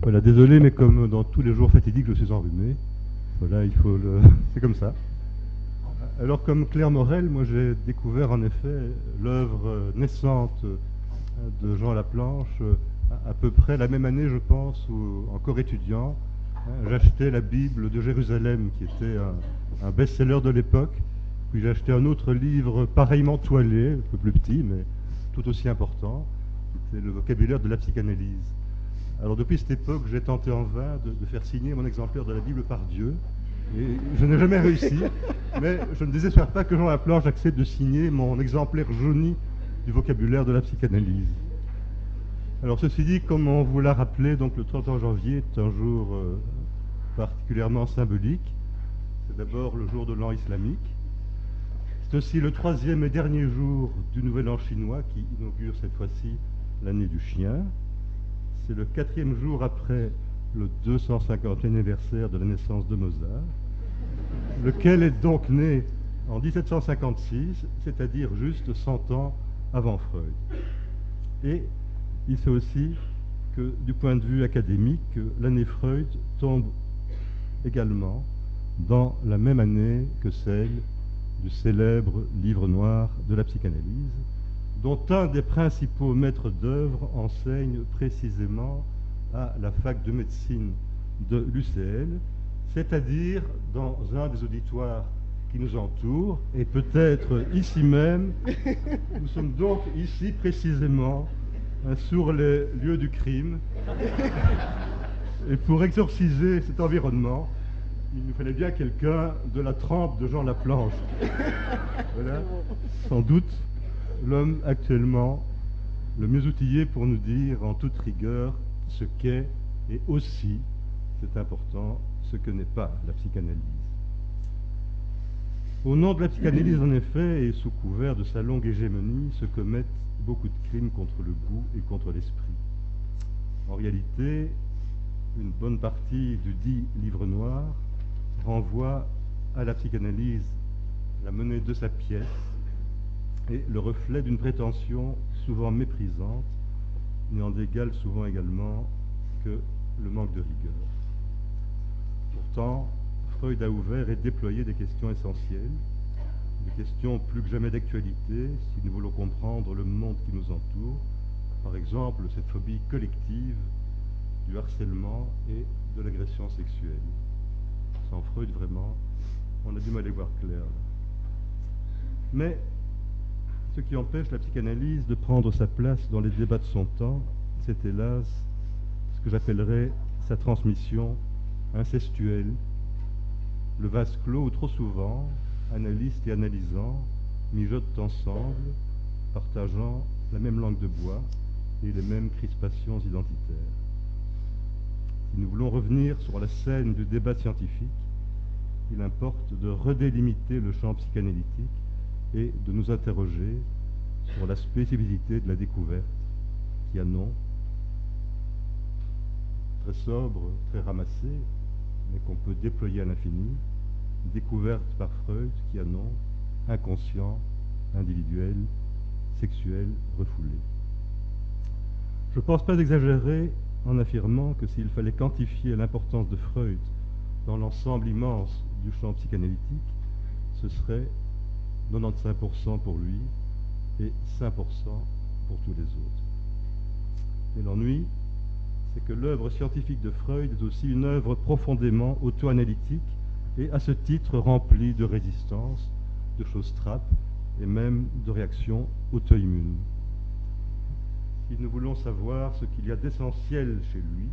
Voilà, désolé, mais comme dans tous les jours fatidiques, je suis enrhumé. Voilà, il faut le... c'est comme ça. Alors, comme Claire Morel, moi j'ai découvert en effet l'œuvre naissante de Jean Laplanche à peu près la même année, je pense, où, encore étudiant, j'achetais la Bible de Jérusalem, qui était un best-seller de l'époque. Puis j'ai acheté un autre livre pareillement toilé, un peu plus petit, mais tout aussi important. C'était le vocabulaire de la psychanalyse. Alors depuis cette époque, j'ai tenté en vain de faire signer mon exemplaire de la Bible par Dieu. Et je n'ai jamais réussi, mais je ne désespère pas que Jean Laplanche accepte de signer mon exemplaire jauni du vocabulaire de la psychanalyse. Alors ceci dit, comme on vous l'a rappelé, donc le 31 janvier est un jour particulièrement symbolique. C'est d'abord le jour de l'an islamique. C'est aussi le troisième et dernier jour du nouvel an chinois qui inaugure cette fois-ci l'année du chien. C'est le quatrième jour après le 250e anniversaire de la naissance de Mozart, lequel est donc né en 1756, c'est-à-dire juste 100 ans avant Freud. Et il sait aussi que du point de vue académique, l'année Freud tombe également dans la même année que celle du célèbre livre noir de la psychanalyse, dont un des principaux maîtres d'œuvre enseigne précisément à la fac de médecine de l'UCL, c'est-à-dire dans un des auditoires qui nous entourent, et peut-être ici même. Nous sommes donc ici précisément sur les lieux du crime. Et pour exorciser cet environnement, il nous fallait bien quelqu'un de la trempe de Jean Laplanche. Voilà, sans doute l'homme actuellement le mieux outillé pour nous dire en toute rigueur ce qu'est et aussi, c'est important, ce que n'est pas la psychanalyse. Au nom de la psychanalyse, en effet, et sous couvert de sa longue hégémonie, se commettent beaucoup de crimes contre le goût et contre l'esprit. En réalité, une bonne partie du dit livre noir renvoie à la psychanalyse la monnaie de sa pièce et le reflet d'une prétention souvent méprisante, n'ayant d'égal souvent également que le manque de rigueur. Pourtant, Freud a ouvert et déployé des questions essentielles, des questions plus que jamais d'actualité si nous voulons comprendre le monde qui nous entoure, par exemple cette phobie collective du harcèlement et de l'agression sexuelle. Sans Freud, vraiment, on a du mal à y voir clair. Mais ce qui empêche la psychanalyse de prendre sa place dans les débats de son temps, c'est hélas ce que j'appellerais sa transmission incestuelle, le vase clos où trop souvent, analystes et analysants mijotent ensemble, partageant la même langue de bois et les mêmes crispations identitaires. Si nous voulons revenir sur la scène du débat scientifique, il importe de redélimiter le champ psychanalytique et de nous interroger sur la spécificité de la découverte qui a nom, très sobre, très ramassé, mais qu'on peut déployer à l'infini, découverte par Freud qui a nom, inconscient, individuel, sexuel, refoulé. Je ne pense pas exagérer en affirmant que s'il fallait quantifier l'importance de Freud dans l'ensemble immense du champ psychanalytique, ce serait 95% pour lui et 5% pour tous les autres. Et l'ennui, c'est que l'œuvre scientifique de Freud est aussi une œuvre profondément auto-analytique et à ce titre remplie de résistance, de choses trappes et même de réactions auto-immunes. Si nous voulons savoir ce qu'il y a d'essentiel chez lui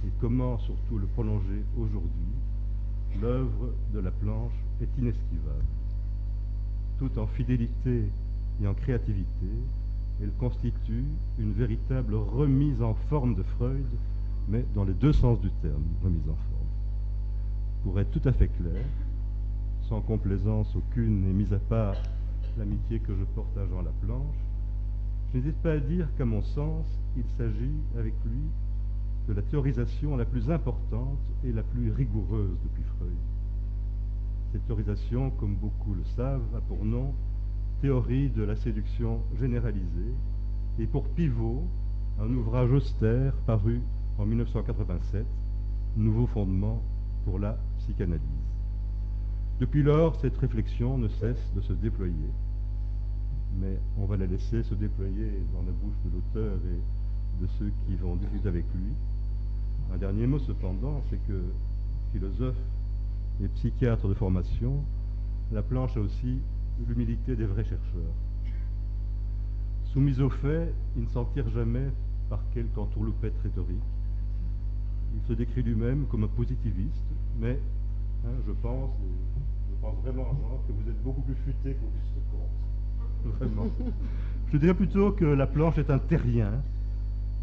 et comment surtout le prolonger aujourd'hui, l'œuvre de Laplanche est inesquivable. Tout en fidélité et en créativité, elle constitue une véritable remise en forme de Freud, mais dans les deux sens du terme, remise en forme. Pour être tout à fait clair, sans complaisance aucune et mis à part l'amitié que je porte à Jean Laplanche, je n'hésite pas à dire qu'à mon sens, il s'agit avec lui de la théorisation la plus importante et la plus rigoureuse depuis Freud. Cette théorisation, comme beaucoup le savent, a pour nom Théorie de la séduction généralisée et pour pivot un ouvrage austère paru en 1987, Nouveaux fondements pour la psychanalyse. Depuis lors, cette réflexion ne cesse de se déployer, mais on va la laisser se déployer dans la bouche de l'auteur et de ceux qui vont discuter avec lui. Un dernier mot cependant, c'est que philosophe et psychiatre de formation, Laplanche a aussi l'humilité des vrais chercheurs. Soumis aux faits, il ne s'en tire jamais par quelque entourloupette rhétorique. Il se décrit lui-même comme un positiviste, mais je pense vraiment, Jean, que vous êtes beaucoup plus futé qu'Auguste Comte. Vraiment. Je dirais plutôt que Laplanche est un terrien,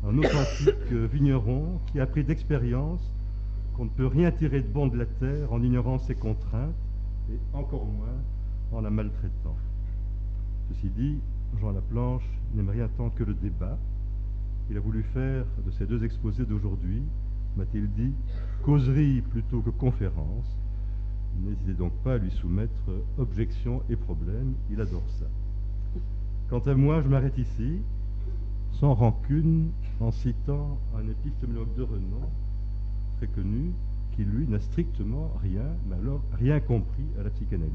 un authentique vigneron qui a appris d'expérience qu'on ne peut rien tirer de bon de la terre en ignorant ses contraintes et encore moins en la maltraitant. Ceci dit, Jean Laplanche n'aime rien tant que le débat. Il a voulu faire de ces deux exposés d'aujourd'hui, m'a-t-il dit, causerie plutôt que conférence. N'hésitez donc pas à lui soumettre objections et problèmes, il adore ça. Quant à moi, je m'arrête ici, sans rancune, en citant un épistémologue de renom, très connu, qui lui n'a strictement rien, mais alors rien compris à la psychanalyse,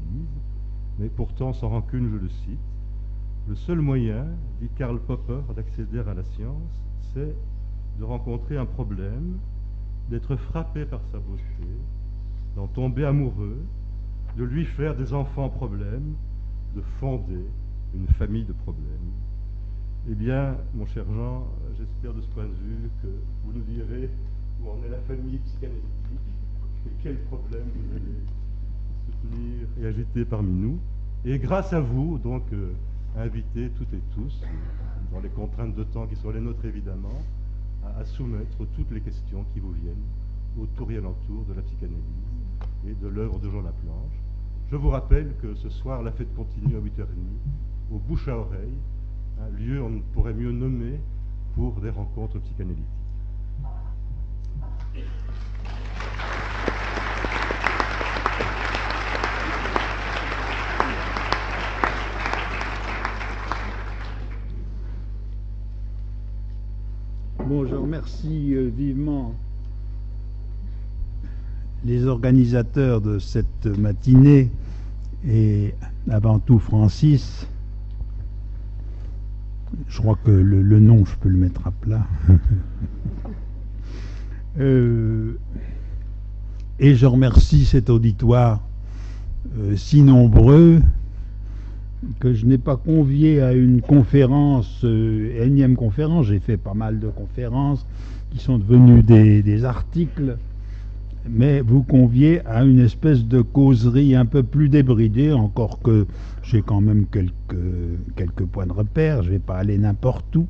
mais pourtant sans rancune, je le cite. Le seul moyen, dit Karl Popper, d'accéder à la science, c'est de rencontrer un problème, d'être frappé par sa beauté, d'en tomber amoureux, de lui faire des enfants problèmes, de fonder une famille de problèmes. Eh bien, mon cher Jean, j'espère de ce point de vue que vous nous direz où en est la famille psychanalytique et quels problèmes vous allez soutenir et agiter parmi nous. Et grâce à vous, donc, inviter toutes et tous, dans les contraintes de temps qui sont les nôtres évidemment, à soumettre toutes les questions qui vous viennent autour et alentour de la psychanalyse et de l'œuvre de Jean Laplanche. Je vous rappelle que ce soir, la fête continue à 8h30 au Bouche à Oreille, un lieu on ne pourrait mieux nommer pour des rencontres psychanalytiques. Bon, je remercie vivement les organisateurs de cette matinée et avant tout Francis. Je crois que le nom, je peux le mettre à plat. Et je remercie cet auditoire si nombreux que je n'ai pas convié à une conférence, énième conférence. J'ai fait pas mal de conférences qui sont devenues des articles, mais vous conviez à une espèce de causerie un peu plus débridée, encore que j'ai quand même quelques points de repère, je ne vais pas aller n'importe où,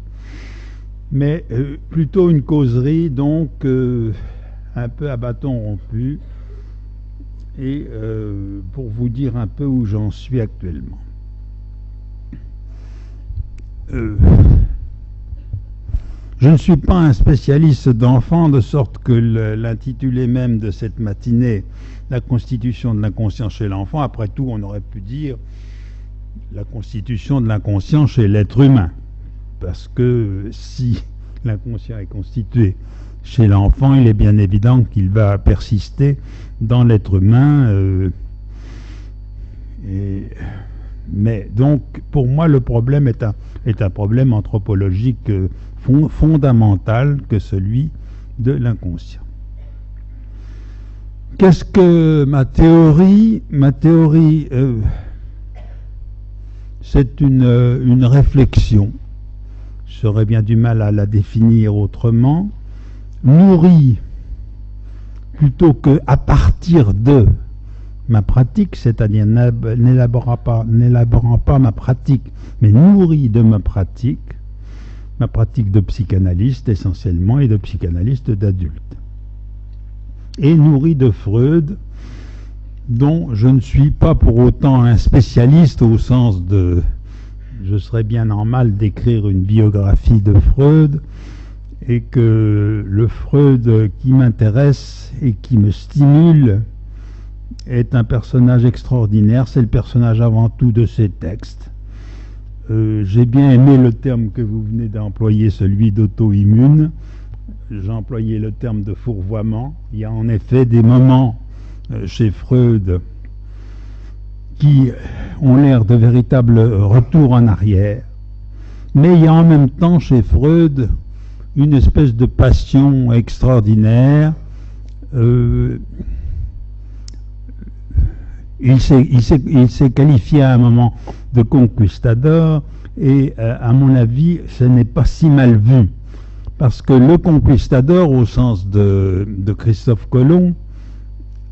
mais plutôt une causerie donc un peu à bâton rompu, et pour vous dire un peu où j'en suis actuellement. Je ne suis pas un spécialiste d'enfants, de sorte que l'intitulé même de cette matinée, la constitution de l'inconscient chez l'enfant, après tout, on aurait pu dire la constitution de l'inconscient chez l'être humain. Parce que si l'inconscient est constitué chez l'enfant, il est bien évident qu'il va persister dans l'être humain. Mais donc, pour moi, le problème est un problème anthropologique fondamental que celui de l'inconscient. Qu'est-ce que ma théorie? Ma théorie, c'est une réflexion. J'aurais bien du mal à la définir autrement. Nourrie plutôt que à partir de ma pratique, c'est-à-dire n'élaborant pas ma pratique, mais nourrie de ma pratique de psychanalyste essentiellement et de psychanalyste d'adulte. Et nourrie de Freud, dont je ne suis pas pour autant un spécialiste au sens de... Je serais bien normal d'écrire une biographie de Freud, et que le Freud qui m'intéresse et qui me stimule est un personnage extraordinaire, c'est le personnage avant tout de ses textes. J'ai bien aimé le terme que vous venez d'employer, celui d'auto-immune. j'ai employé le terme de fourvoiement. Il y a en effet des moments chez Freud qui ont l'air de véritables retours en arrière, mais il y a en même temps chez Freud une espèce de passion extraordinaire. Il s'est qualifié à un moment de conquistador, et à mon avis, ce n'est pas si mal vu, parce que le conquistador, au sens de Christophe Colomb,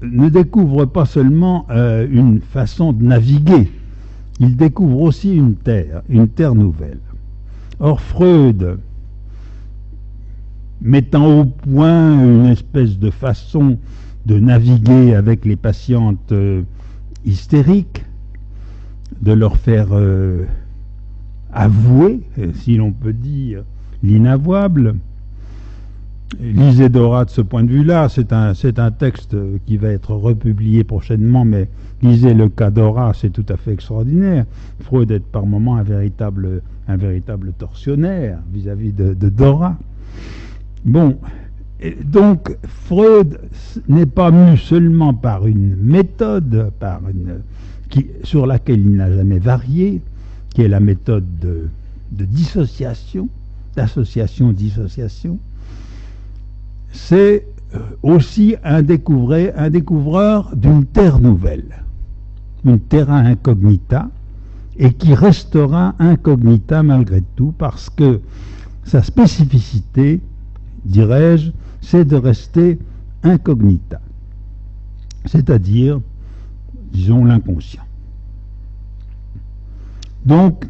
ne découvre pas seulement une façon de naviguer, il découvre aussi une terre nouvelle. Or, Freud, mettant au point une espèce de façon de naviguer avec les patientes hystériques, de leur faire avouer, si l'on peut dire, l'inavouable. Lisez Dora de ce point de vue-là, c'est un texte qui va être republié prochainement, mais lisez le cas Dora, c'est tout à fait extraordinaire. Freud est par moments un véritable tortionnaire vis-à-vis de Dora. Bon, donc Freud n'est pas mu seulement par une méthode, sur laquelle il n'a jamais varié, qui est la méthode de dissociation, d'association-dissociation. C'est aussi un découvreur d'une terre nouvelle, une terra incognita, et qui restera incognita malgré tout, parce que sa spécificité, dirais-je, c'est de rester incognita, c'est-à-dire, disons, l'inconscient. Donc,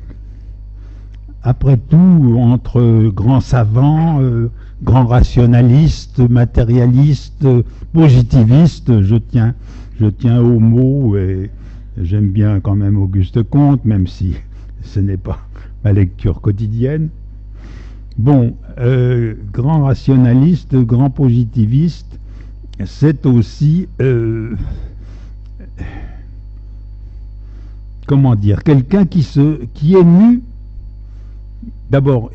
après tout, entre grands savants, grands rationalistes, matérialistes, positivistes, je tiens au mot, et j'aime bien quand même Auguste Comte, même si ce n'est pas ma lecture quotidienne. Bon, grand rationaliste, grand positiviste, c'est aussi, comment dire, quelqu'un qui est mu. D'abord,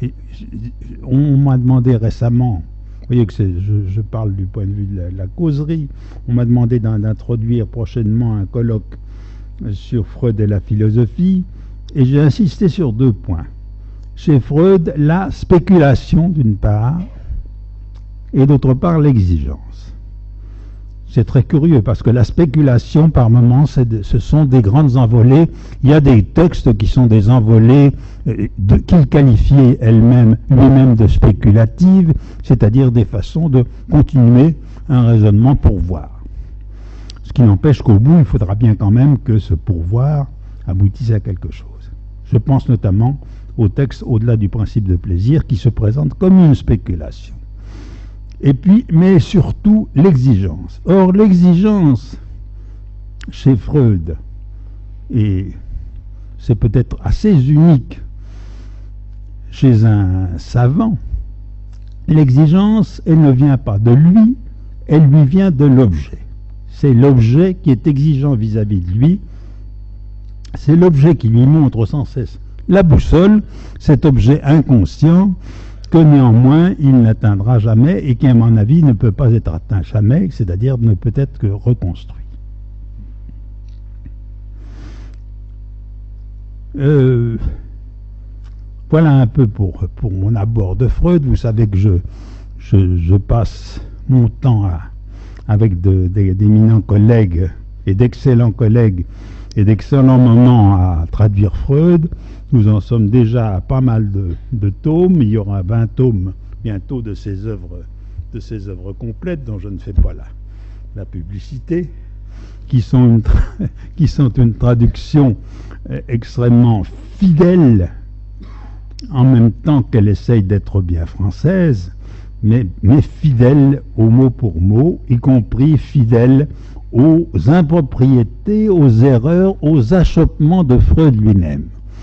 on m'a demandé récemment, vous voyez que je parle du point de vue de la causerie, on m'a demandé d'introduire prochainement un colloque sur Freud et la philosophie, et j'ai insisté sur 2 points. Chez Freud, la spéculation d'une part, et d'autre part l'exigence. C'est très curieux parce que la spéculation, par moments, ce sont des grandes envolées. Il y a des textes qui sont des envolées qu'il qualifiait lui-même de spéculatives, c'est-à-dire des façons de continuer un raisonnement pour voir. Ce qui n'empêche qu'au bout, il faudra bien quand même que ce pourvoir aboutisse à quelque chose. Je pense notamment au texte au-delà du principe de plaisir qui se présente comme une spéculation. Et puis, mais surtout, l'exigence. Or, l'exigence, chez Freud, et c'est peut-être assez unique chez un savant, l'exigence, elle ne vient pas de lui, elle lui vient de l'objet. C'est l'objet qui est exigeant vis-à-vis de lui, c'est l'objet qui lui montre sans cesse la boussole, cet objet inconscient, que néanmoins il n'atteindra jamais et qui, à mon avis, ne peut pas être atteint jamais, c'est-à-dire ne peut être que reconstruit. Voilà un peu pour mon abord de Freud. Vous savez que je passe mon temps avec d'éminents collègues et d'excellents collègues et d'excellents moments à traduire Freud. Nous en sommes déjà à pas mal de tomes. Il y aura 20 tomes bientôt de ces œuvres complètes dont je ne fais pas la publicité, qui sont une traduction extrêmement fidèle, en même temps qu'elle essaye d'être bien française, mais fidèle au mot pour mot, y compris fidèle aux impropriétés, aux erreurs, aux achoppements de Freud lui-même.